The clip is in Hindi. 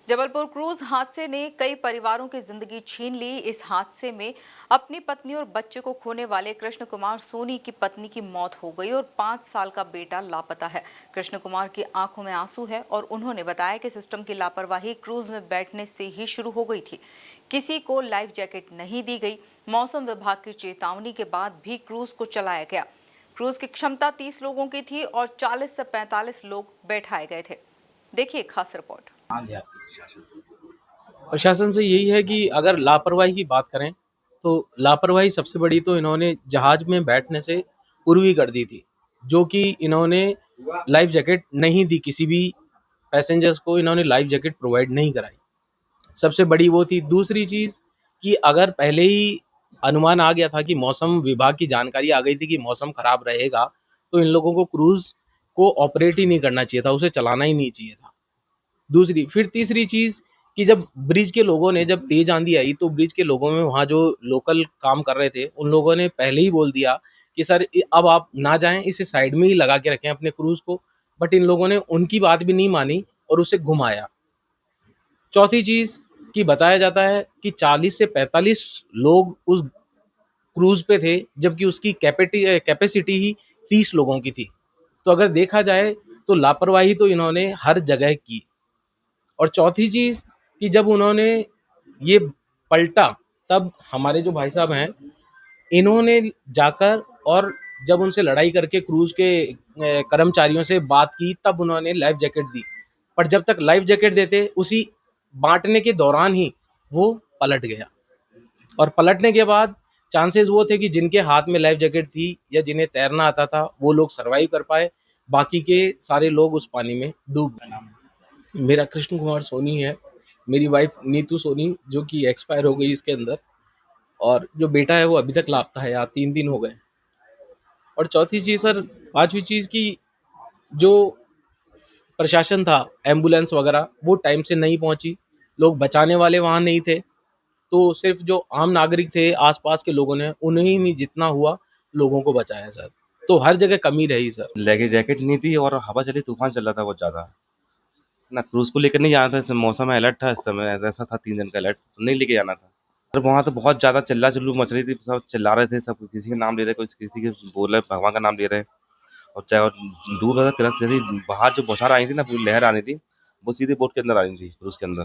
जबलपुर क्रूज हादसे ने कई परिवारों की जिंदगी छीन ली। इस हादसे में अपनी पत्नी और बच्चे को खोने वाले कृष्ण कुमार सोनी की पत्नी की मौत हो गई और 5 साल का बेटा लापता है। कृष्ण कुमार की आंखों में आंसू है और उन्होंने बताया कि सिस्टम की लापरवाही क्रूज में बैठने से ही शुरू हो गई थी। किसी को लाइफ जैकेट नहीं दी गई। मौसम विभाग की चेतावनी के बाद भी क्रूज को चलाया गया। क्रूज की क्षमता 30 लोगों की थी और 40 से 45 लोग बैठाए गए थे। देखिए खास रिपोर्ट। प्रशासन से यही है कि अगर लापरवाही की बात करें तो लापरवाही सबसे बड़ी तो इन्होंने जहाज में बैठने से पूर्व ही कर दी थी, जो कि इन्होंने लाइफ जैकेट नहीं दी। किसी भी पैसेंजर्स को इन्होंने लाइफ जैकेट प्रोवाइड नहीं कराई। सबसे बड़ी वो थी। दूसरी चीज़ कि अगर पहले ही अनुमान आ गया था कि मौसम विभाग की जानकारी आ गई थी कि मौसम खराब रहेगा, तो इन लोगों को क्रूज़ को ऑपरेट ही नहीं करना चाहिए था, उसे चलाना ही नहीं चाहिए था। दूसरी फिर तीसरी चीज़ कि जब ब्रिज के लोगों ने जब तेज आंधी आई तो ब्रिज के लोगों में वहाँ जो लोकल काम कर रहे थे उन लोगों ने पहले ही बोल दिया कि सर अब आप ना जाएं, इसे साइड में ही लगा के रखें अपने क्रूज को। बट इन लोगों ने उनकी बात भी नहीं मानी और उसे घुमाया। चौथी चीज़ कि बताया जाता है कि 40 से 45 लोग उस क्रूज पे थे, जबकि उसकी कैपेसिटी ही 30 लोगों की थी। तो अगर देखा जाए तो लापरवाही तो इन्होंने हर जगह की। और चौथी चीज़ कि जब उन्होंने ये पलटा, तब हमारे जो भाई साहब हैं इन्होंने जाकर और जब उनसे लड़ाई करके क्रूज के कर्मचारियों से बात की, तब उन्होंने लाइफ जैकेट दी। पर जब तक लाइफ जैकेट देते, उसी बांटने के दौरान ही वो पलट गया। और पलटने के बाद चांसेस वो थे कि जिनके हाथ में लाइफ जैकेट थी या जिन्हें तैरना आता था वो लोग सरवाइव कर पाए, बाकी के सारे लोग उस पानी में डूब गए। मेरा कृष्ण कुमार सोनी है, मेरी वाइफ नीतू सोनी जो कि एक्सपायर हो गई इसके अंदर, और जो बेटा है वो अभी तक लापता है, यहाँ 3 दिन हो गए। और चौथी चीज़ सर, पांचवी चीज़ की जो प्रशासन था, एम्बुलेंस वगैरह वो टाइम से नहीं पहुंची, लोग बचाने वाले वहाँ नहीं थे। तो सिर्फ जो आम नागरिक थे आसपास के लोगों ने उन्हीं में जितना हुआ लोगों को बचाया सर। तो हर जगह कमी रही सर। लेके जैकेट नहीं थी और हवा चली, तूफान चल रहा था बहुत ज़्यादा ना। क्रूज़ को लेकर नहीं जाना था, इस मौसम अलर्ट था, इस समय ऐसा था 3 दिन का अलर्ट, नहीं लेके जाना था। और वहाँ तो बहुत ज़्यादा चिल्ला चिल्लू मच रही थी, सब चिल्ला रहे थे, सब किसी का नाम ले रहे, कोई किसी के बोल रहे, भगवान का नाम ले रहे। और चाहे और डूब रहा था, जैसे बाहर जो बौछार आई थी ना, पूरी लहर आनी थी, वो सीधे बोट के अंदर आ रही थी, क्रूज़ के अंदर।